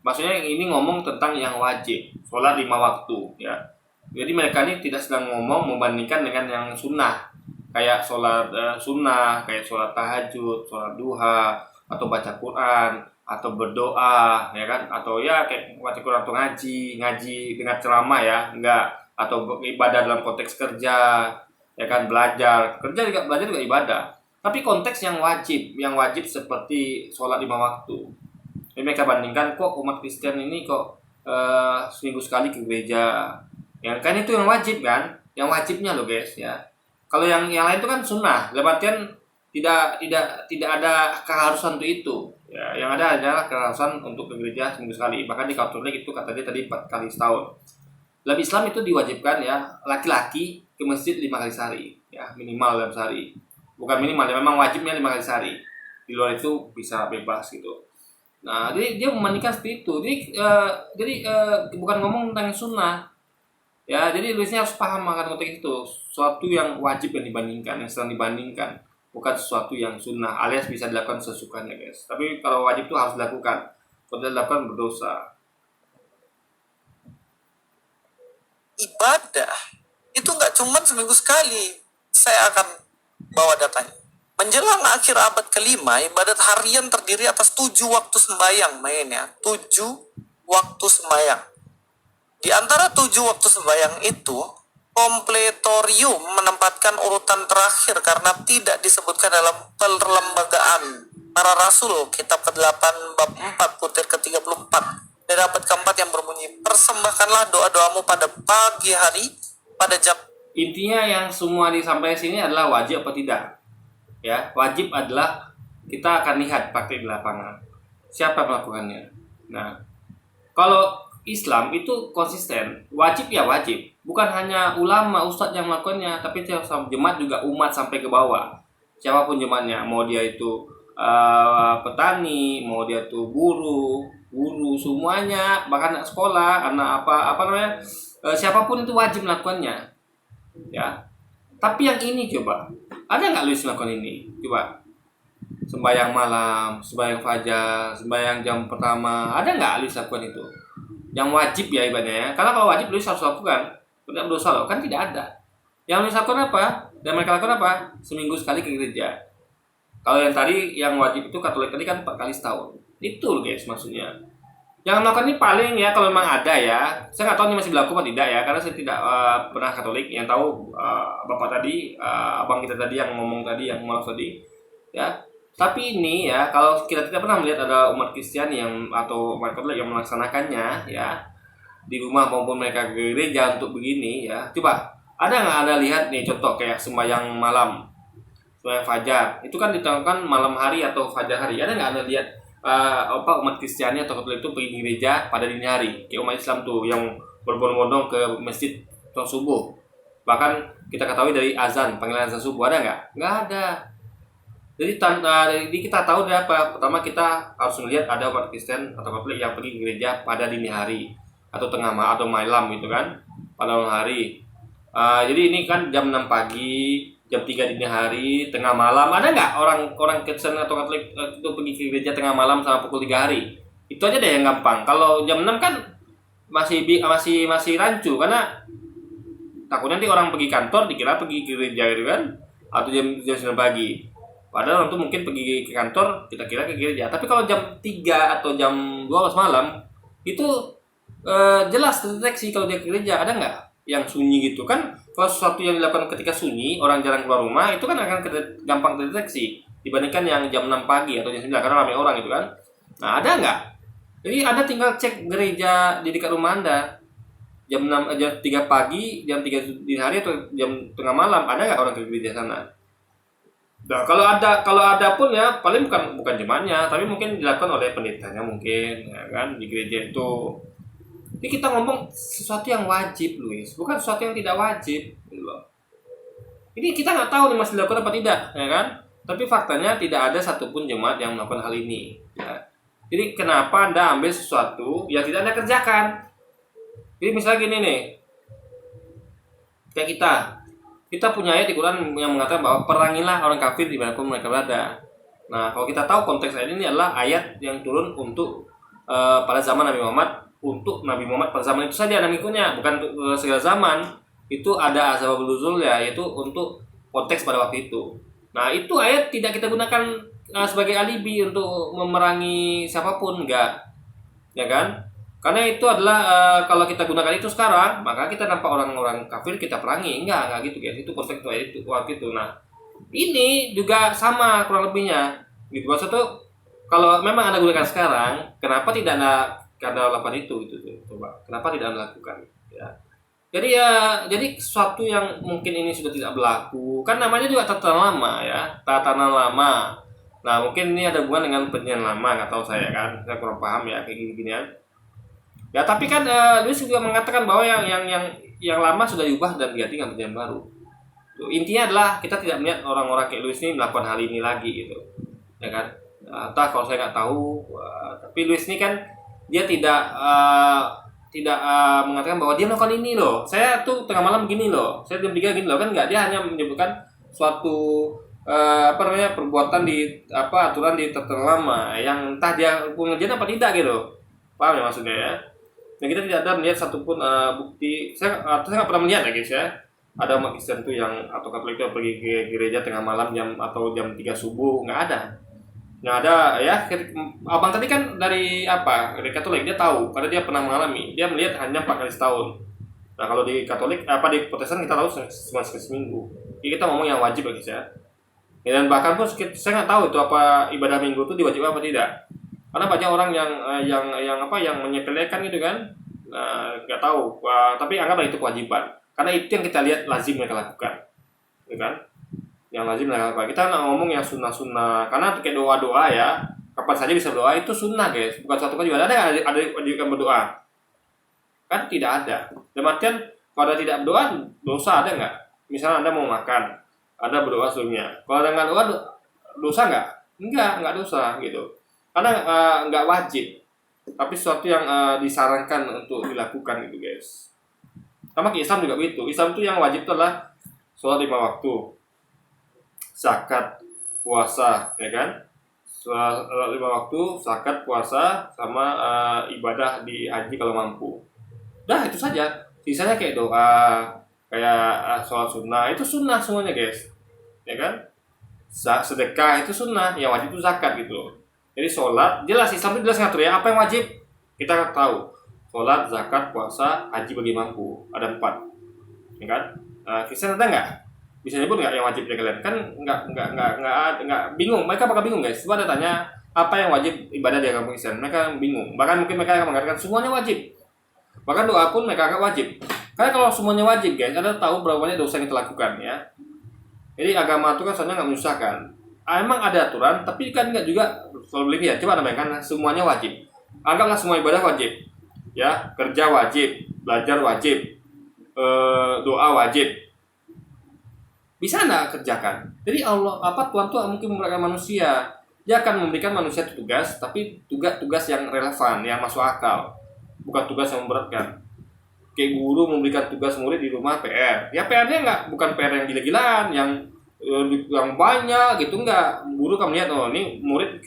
Maksudnya ini ngomong tentang yang wajib, sholat 5 waktu ya. Jadi mereka ini tidak sedang ngomong membandingkan dengan yang sunnah, kayak sholat sunnah, kayak sholat tahajud, sholat duha, atau baca Quran, atau berdoa, ya kan? Atau ya kayak baca Quran atau ngaji dengan ceramah ya, enggak. Atau ibadah dalam konteks kerja, ya kan, belajar juga ibadah. Tapi konteks yang wajib seperti sholat 5 waktu. Jadi mereka bandingkan kok umat Kristen ini kok seminggu sekali ke gereja. Ya kan itu yang wajib kan? Yang wajibnya loh guys ya. Kalau yang lain itu kan sunnah. Dalam artian tidak ada keharusan untuk itu. Ya, yang ada adalah keharusan untuk ke gereja seminggu sekali. Bahkan di Katolik itu kata dia tadi 4 kali setahun. Dalam Islam itu diwajibkan ya laki-laki ke masjid 5 kali sehari. Ya, minimal dalam sehari. Bukan minimal, ya memang wajibnya 5 kali sehari. Di luar itu bisa bebas gitu. Nah, jadi dia membandingkan seperti itu. Bukan ngomong tentang sunnah. Ya, jadi Luisnya harus paham akan konteks itu. Sesuatu yang wajib yang dibandingkan, yang sedang dibandingkan, bukan sesuatu yang sunnah alias bisa dilakukan sesukanya, guys. Tapi kalau wajib itu harus dilakukan. Kalau tidak dilakukan berdosa. Ibadah itu nggak cuma seminggu sekali. Saya akan bawa datanya. Menjelang akhir abad kelima, ibadat harian terdiri atas 7 waktu sembahyang, mainnya 7 waktu sembahyang. Di antara 7 waktu sembahyang itu, kompletorium menempatkan urutan terakhir karena tidak disebutkan dalam perlembagaan para rasul, kitab ke-8 bab 4 butir ke-34. Dari abad keempat yang berbunyi, persembahkanlah doa-doamu pada pagi hari, pada jam. Intinya yang semua disampaikan sini adalah wajib apa tidak. Ya, wajib adalah kita akan lihat praktik di lapangan. Siapa melakukannya. Nah, kalau Islam itu konsisten, wajib ya wajib. Bukan hanya ulama, ustadz yang melakukannya, tapi jemaat juga umat sampai ke bawah. Siapapun jemaatnya, mau dia itu petani, mau dia itu guru semuanya, bahkan anak sekolah, anak apa namanya, siapapun itu wajib melakukannya. Ya. Tapi yang ini coba, ada nggak Luis melakukan ini? Coba. Sembahyang malam, sembahyang fajar, sembahyang jam pertama, ada nggak Luis lakukan itu? Yang wajib ya ibadahnya. Karena kalau wajib Luis harus lakukan. Tidak berdosa loh, kan tidak ada. Yang Luis lakukan apa? Dan mereka lakukan apa? Seminggu sekali ke gereja. Kalau yang tadi, yang wajib itu Katolik tadi kan 4 kali setahun. Itu loh guys maksudnya. Yang melakukan ini paling ya kalau memang ada ya. Saya nggak tahu ini masih berlaku atau tidak ya. Karena saya tidak pernah Katolik. Yang tahu bapak tadi, abang kita tadi yang ngomong tadi, yang malas tadi. Ya. Tapi ini ya, kalau kita tidak pernah melihat ada umat Kristiani yang atau umat Katolik yang melaksanakannya ya di rumah maupun mereka ke gereja untuk begini ya. Coba ada nggak Anda lihat nih contoh kayak sembahyang malam, sembahyang fajar itu kan dilakukan malam hari atau fajar hari. Ada nggak Anda lihat umat Kristiani atau Katolik itu pergi gereja pada dini hari? Kayak umat Islam tuh yang berbondong-bondong ke masjid subuh. Bahkan kita ketahui dari azan, panggilan azan subuh ada nggak? Nggak ada. Jadi kita tahu dari apa? Pertama kita harus melihat ada umat Kristen atau Katolik yang pergi ke gereja pada dini hari atau tengah malam atau malam gitu kan, pada malam hari. Jadi ini kan jam 6 pagi, jam 3 dini hari, tengah malam. Ada nggak orang Kristen atau Katolik itu pergi ke gereja tengah malam sampai pukul 3 hari? Itu aja deh yang gampang. Kalau jam 6 kan masih rancu karena takutnya nanti orang pergi kantor dikira pergi ke gereja gitu kan, atau jam 9 pagi. Padahal itu mungkin pergi ke kantor, kita kira ke gereja. Tapi kalau jam 3 atau jam 12 malam, itu jelas terdeteksi kalau dia ke gereja. Ada nggak yang sunyi gitu kan? Kalau sesuatu yang dilakukan ketika sunyi, orang jarang keluar rumah, itu kan akan gampang terdeteksi. Dibandingkan yang jam 6 pagi atau jam 9, karena ramai orang gitu kan. Nah, ada nggak? Jadi Anda tinggal cek gereja di dekat rumah Anda. Jam 3 pagi, jam 3 dini hari atau jam tengah malam, ada nggak orang ke gereja sana? Nah, kalau ada pun ya paling bukan jemaatnya, tapi mungkin dilakukan oleh pendetanya mungkin, ya kan, di gereja itu. Ini kita ngomong sesuatu yang wajib, Luis, bukan sesuatu yang tidak wajib, gitu loh. Ini kita nggak tahu nih masih dilakukan apa tidak, ya kan? Tapi faktanya tidak ada satupun jemaat yang melakukan hal ini. Ya. Jadi kenapa Anda ambil sesuatu yang tidak Anda kerjakan? Jadi misalnya gini nih, kayak kita punya ayat di Quran yang mengatakan bahwa perangilah orang kafir dimanapun mereka berada. Nah, kalau kita tahu konteks ayat ini adalah ayat yang turun untuk pada zaman Nabi Muhammad, untuk Nabi Muhammad pada zaman itu saja dan mengikutnya, bukan untuk segala zaman. Itu ada asbabul nuzul ya, yaitu untuk konteks pada waktu itu. Nah, itu ayat tidak kita gunakan sebagai alibi untuk memerangi siapapun, enggak. Ya kan? Karena itu adalah kalau kita gunakan itu sekarang, maka kita nampak orang-orang kafir kita perangi. Enggak gitu guys. Itu konteks itu waktu itu. Nah, ini juga sama kurang lebihnya. Gitu. Maksud tuh kalau memang Anda gunakan sekarang, kenapa tidak Anda lakukan itu gitu tuh. Coba. Kenapa tidak Anda lakukan? Ya. Jadi sesuatu yang mungkin ini sudah tidak berlaku. Kan namanya juga tatanan lama ya. Tatanan lama. Nah, mungkin ini ada hubungan dengan perjanjian lama, enggak tahu saya kan. Saya kurang paham ya kayak gini-ginian. Ya tapi kan Luis juga mengatakan bahwa yang lama sudah diubah dan diganti dengan perjanjian baru. Tuh, intinya adalah kita tidak melihat orang-orang kayak Luis ini melakukan hal ini lagi gitu, ya kan? Entah kalau saya nggak tahu. Tapi Luis ini kan dia tidak mengatakan bahwa dia melakukan ini loh. Saya tuh tengah malam gini loh. Saya jam 3 gini loh, kan nggak, dia hanya menyebutkan suatu perbuatan di aturan di tertentu lama yang entah dia pengerjaan apa tidak gitu. Paham ya maksudnya ya? Dan kita tidak ada melihat satupun bukti. Saya nggak pernah melihat ya guys ya. Ada umat Kristen tuh yang atau Katolik itu pergi ke gereja tengah malam jam 3 subuh, nggak ada. Nggak ada ya. Abang tadi kan dari dari Katolik, dia tahu karena dia pernah mengalami. Dia melihat hanya 4 kali setahun. Nah kalau di Katolik di Protestan kita tahu cuma sekali seminggu. Jadi kita ngomong yang wajib ya guys ya. Dan bahkan pun saya nggak tahu itu apa ibadah minggu itu diwajibkan apa tidak. Karena banyak orang yang menyepelekan gitu kan. Nggak tahu. Tapi anggaplah itu kewajiban. Karena itu yang kita lihat lazim mereka lakukan. Gitu kan? Yang lazim mereka lakukan. Kita nggak ngomong yang sunnah-sunnah. Karena kayak doa-doa ya. Kapan saja bisa berdoa itu sunnah guys. Bukan suatu kewajiban. Ada wajibkan berdoa. Kan tidak ada. Dalam artian kalau ada tidak berdoa, dosa ada nggak? Misalnya Anda mau makan, Anda berdoa sebelumnya. Kalau ada nggak doa, dosa nggak? Nggak dosa gitu. Karena nggak wajib, tapi sesuatu yang disarankan untuk dilakukan gitu guys. Sama kayak Islam juga begitu. Islam itu yang wajib itu adalah sholat 5 waktu, zakat, puasa, ya kan? Sholat 5 waktu, zakat, puasa, sama ibadah di haji kalau mampu. Dah itu saja. Sisanya kayak doa, kayak sholat sunnah, itu sunnah semuanya guys, ya kan? Sedekah itu sunnah, yang wajib itu zakat gitu. Jadi sholat, jelas Islam itu jelas ngatur ya, apa yang wajib kita tahu. Sholat, zakat, puasa, haji bagi mampu, ada 4, ya kan? Kristen ada nggak? Bisa nyebut nggak yang wajib ya kalian? Kan nggak bingung, mereka bakal bingung guys. Coba ada tanya apa yang wajib ibadah di agama Kristen, mereka bingung. Bahkan mungkin mereka akan mengatakan semuanya wajib. Bahkan doa pun mereka anggap wajib. Karena kalau semuanya wajib guys, Anda tahu berapa banyak dosa yang kita lakukan ya. Jadi agama itu kan sebenarnya nggak menyusahkan. Emang ada aturan, tapi kan nggak juga selalu berlebihan. Coba bayangkan semuanya wajib. Anggaplah semua ibadah wajib. Ya, kerja wajib, belajar wajib, doa wajib. Bisa nggak kerjakan? Jadi Tuhan tuh mungkin memberikan manusia. Dia akan memberikan manusia tugas, tapi tugas yang relevan, yang masuk akal. Bukan tugas yang memberatkan. Kayak guru memberikan tugas murid di rumah PR. Ya PR-nya bukan PR yang gila-gilaan, yang banyak gitu enggak. Guru kan melihat, ini murid,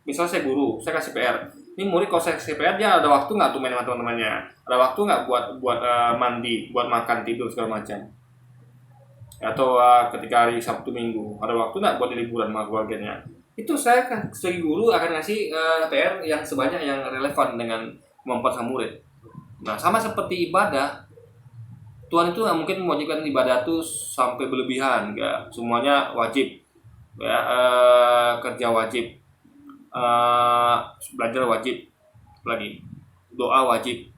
misalnya saya guru, saya kasih PR. Ini murid kalau saya kasih PR, dia ada waktu nggak tuh main sama teman-temannya? Ada waktu nggak buat mandi, buat makan, tidur segala macam? Atau ketika hari Sabtu Minggu, ada waktu nggak buat liburan sama keluarganya? Itu saya sebagai guru akan ngasih PR yang sebanyak yang relevan dengan kemampuan sang murid. Nah, sama seperti ibadah, Tuhan itu nggak mungkin mewajibkan ibadah itu sampai berlebihan, nggak. Semuanya wajib, ya, kerja wajib, belajar wajib, lagi doa wajib,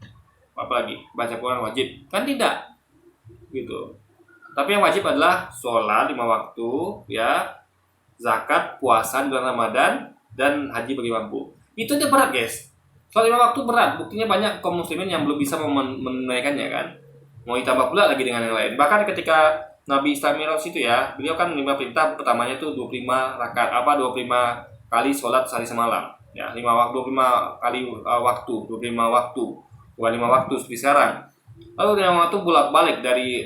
apalagi baca Quran wajib, kan tidak, gitu. Tapi yang wajib adalah sholat 5 waktu, ya, zakat, puasa di bulan Ramadan, dan haji bagi mampu. Itu aja berat guys. Sholat 5 waktu berat, buktinya banyak kaum muslimin yang belum bisa menunaikannya kan. Mau ditambah pula lagi dengan yang lain. Bahkan ketika Nabi Isra Mi'raj itu ya, beliau kan 5 perintah, pertamanya itu 25 rakaat, 25 kali sholat sehari semalam. Ya, 25 kali waktu, 25 waktu, bukan 5 waktu seperti sekarang. Lalu yang waktu bolak-balik dari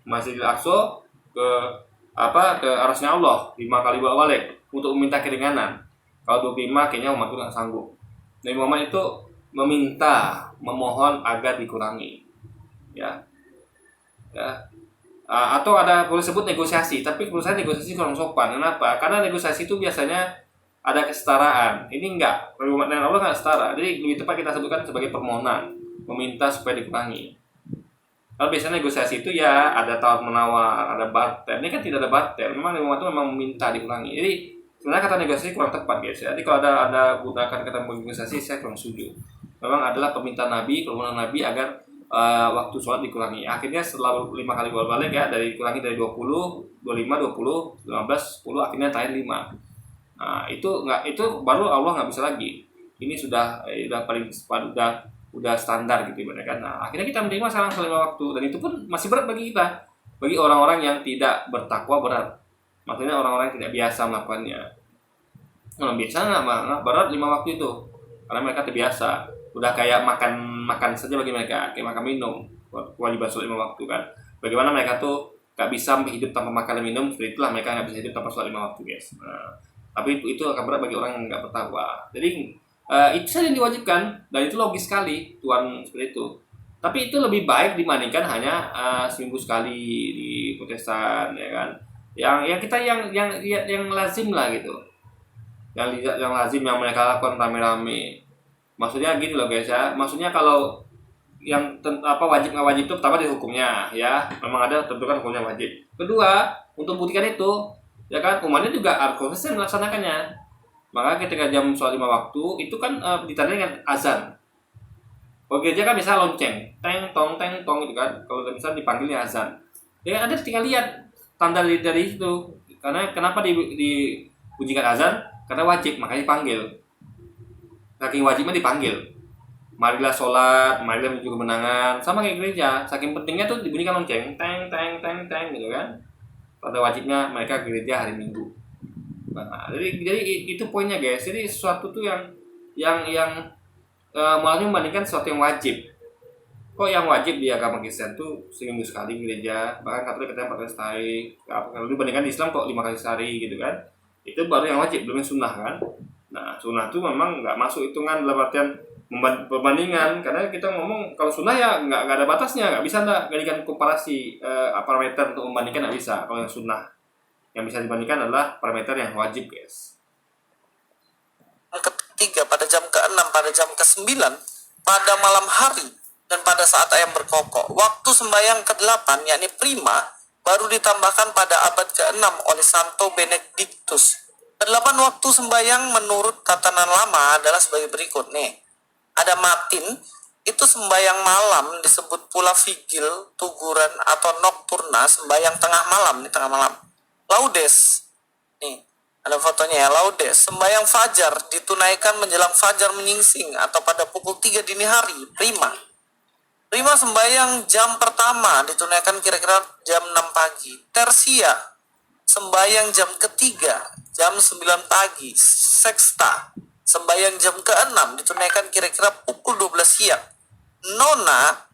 Masjidil Aqsa ke arasnya Allah, 5 kali bolak-balik untuk meminta keringanan. Kalau 25 kayaknya umat itu nggak sanggup. Nabi Muhammad itu memohon agar dikurangi, ya. Atau boleh sebut negosiasi, tapi menurut saya negosiasi kurang sopan. Kenapa? Karena negosiasi itu biasanya ada kesetaraan. Ini enggak, umat dan Allah nggak setara. Jadi lebih tepat kita sebutkan sebagai permohonan, meminta supaya dikurangi. Kalau biasanya negosiasi itu ya ada tawar menawar, ada barter. Ini kan tidak ada barter. Memang umat itu memang meminta dikurangi. Jadi sebenarnya kata negosiasi kurang tepat guys. Jadi kalau ada gunakan kata negosiasi, saya kurang setuju. Memang adalah permintaan permohonan Nabi agar waktu sholat dikurangi. Akhirnya setelah 5 kali bolak-balik ya, dikurangi dari 20, 25, 20, 15, 10, akhirnya terakhir 5. Nah, itu baru Allah nggak bisa lagi. Ini sudah standar gitu ibaratnya kan. Nah, akhirnya kita menerima sekarang 5 waktu, dan itu pun masih berat bagi kita. Bagi orang-orang yang tidak bertakwa berat. Maksudnya orang-orang yang tidak biasa melakukannya. Kalau biasa nggak berat 5 waktu itu, karena mereka terbiasa, udah kayak makan saja bagi mereka, kayak makan minum, kewajiban sholat 5 waktu kan. Bagaimana mereka tuh nggak bisa hidup tanpa makan dan minum, seperti itulah mereka nggak bisa hidup tanpa sholat 5 waktu guys. Nah, tapi itu akan berat bagi orang yang nggak bertakwa. Jadi itu saja yang diwajibkan dan itu logis sekali Tuhan seperti itu. Tapi itu lebih baik dibandingkan hanya seminggu sekali di Protestan ya kan. Yang kita yang lazim lah gitu, yang lazim yang mereka lakukan rame-rame. Maksudnya gini loh guys ya, maksudnya kalau wajib nggak wajib itu pertama di hukumnya ya, memang ada tentukan hukumnya wajib. Kedua, untuk buktikan itu ya kan, umatnya juga harus konsisten melaksanakannya. Maka ketika jam sholat 5 waktu itu kan ditandai dengan azan. Kalau gereja kan bisa lonceng, teng tong gitu kan. Kalau misalnya dipanggilnya azan, ya ada tinggal lihat tanda dari itu. Karena kenapa dibunyikan azan? Karena wajib, makanya dipanggil. Saking wajibnya dipanggil. Marilah sholat, marilah menuju kemenangan. Sama kayak gereja, saking pentingnya tuh dibunyikan lonceng, teng gitu kan. Pada wajibnya mereka gereja hari Minggu. Nah, jadi itu poinnya guys. Jadi sesuatu tuh yang malah membandingkan sesuatu yang wajib. Kok yang wajib di agama Kristen tuh seminggu sekali gereja, bahkan Katolik katanya 4 kali sehari. Kalau dibandingkan di Islam kok 5 kali sehari gitu kan. Itu baru yang wajib, belum yang sunnah kan. Nah, sunnah itu memang nggak masuk hitungan dalam artian perbandingan, karena kita ngomong kalau sunnah ya nggak ada batasnya, nggak bisa jadikan komparasi parameter untuk membandingkan, nggak bisa. Kalau yang sunnah yang bisa dibandingkan adalah parameter yang wajib guys. Yang ketiga, pada jam ke-6, pada jam ke-9, pada malam hari, dan pada saat ayam berkokok. Waktu sembahyang ke-8, yakni prima, baru ditambahkan pada abad ke-6 oleh Santo Benedictus. 8 waktu sembahyang menurut tatanan lama adalah sebagai berikut nih. Ada matin, itu sembahyang malam disebut pula vigil, tuguran atau nocturna, sembahyang tengah malam, nih tengah malam. Laudes, nih ada fotonya ya, laudes, sembahyang fajar ditunaikan menjelang fajar menyingsing atau pada pukul 3 dini hari, prima. Prima sembahyang jam pertama ditunaikan kira-kira jam 6 pagi. Tersia, sembahyang jam ketiga, jam 9 pagi. Sexta, sembahyang jam ke-6 ditunaikan kira-kira pukul 12 siang. Nona,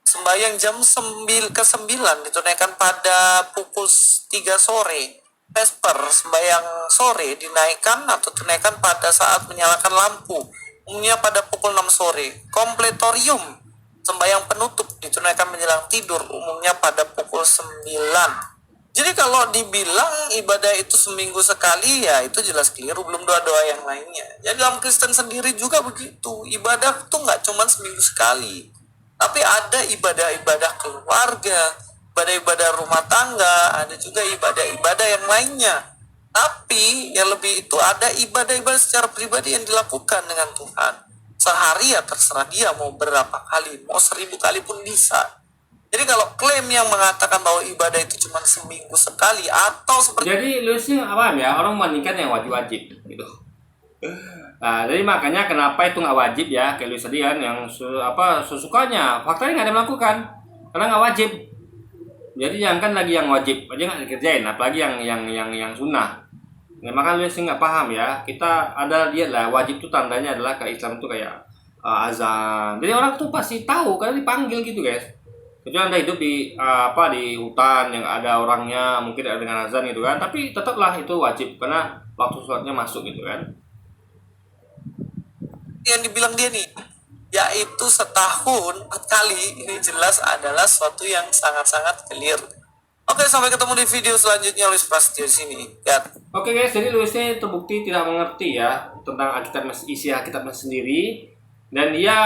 sembahyang jam ke-9 ditunaikan pada pukul 3 sore. Vesper, sembahyang sore dinaikkan atau tunaikan pada saat menyalakan lampu, umumnya pada pukul 6 sore. Kompletorium, sembahyang penutup ditunaikan menjelang tidur, umumnya pada pukul 9. Jadi kalau dibilang ibadah itu seminggu sekali, ya itu jelas keliru, belum doa-doa yang lainnya. Ya dalam Kristen sendiri juga begitu, ibadah tuh nggak cuma seminggu sekali, tapi ada ibadah-ibadah keluarga, ibadah-ibadah rumah tangga, ada juga ibadah-ibadah yang lainnya. Tapi yang lebih itu ada ibadah-ibadah secara pribadi yang dilakukan dengan Tuhan. Sehari ya terserah dia mau berapa kali, mau 1000 kali pun bisa. Jadi kalau klaim yang mengatakan bahwa ibadah itu cuma seminggu sekali atau seperti, Jadi lu sih apa ya, orang membandingkan yang wajib-wajib gitu. Nah, jadi makanya kenapa itu nggak wajib ya, kayak lu tadi kan, yang sesukanya, faktanya nggak ada melakukan, karena nggak wajib. Jadi jangan kan lagi yang wajib aja nggak dikerjain, apalagi yang sunnah. Nah, maka lu sih nggak paham ya. Kita ada lihat lah, wajib itu tandanya adalah ke Islam itu kayak azan. Jadi orang tuh pasti tahu karena dipanggil gitu guys. Kecuali Anda hidup di di hutan yang ada orangnya, mungkin ada dengan azan gitu kan, tapi tetaplah itu wajib karena waktu sholatnya masuk gitu kan. yang dibilang dia nih, yaitu setahun 4 kali, ini jelas adalah sesuatu yang sangat-sangat clear. Oke, sampai ketemu di video selanjutnya. Luis Prasetyo di sini. Oke guys, jadi Luis ini terbukti tidak mengerti ya tentang isi Alkitabnya sendiri, dan dia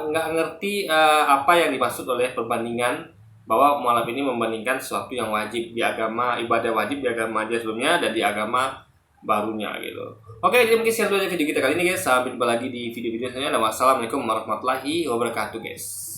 nggak ngerti apa yang dimaksud oleh perbandingan, bahwa mualaf ini membandingkan sesuatu yang wajib di agama, ibadah wajib di agama dia sebelumnya dan di agama barunya gitu. Oke, jadi mungkin sekian dulu video kita kali ini guys. Sampai jumpa lagi di video-video selanjutnya. Wassalamualaikum warahmatullahi wabarakatuh guys.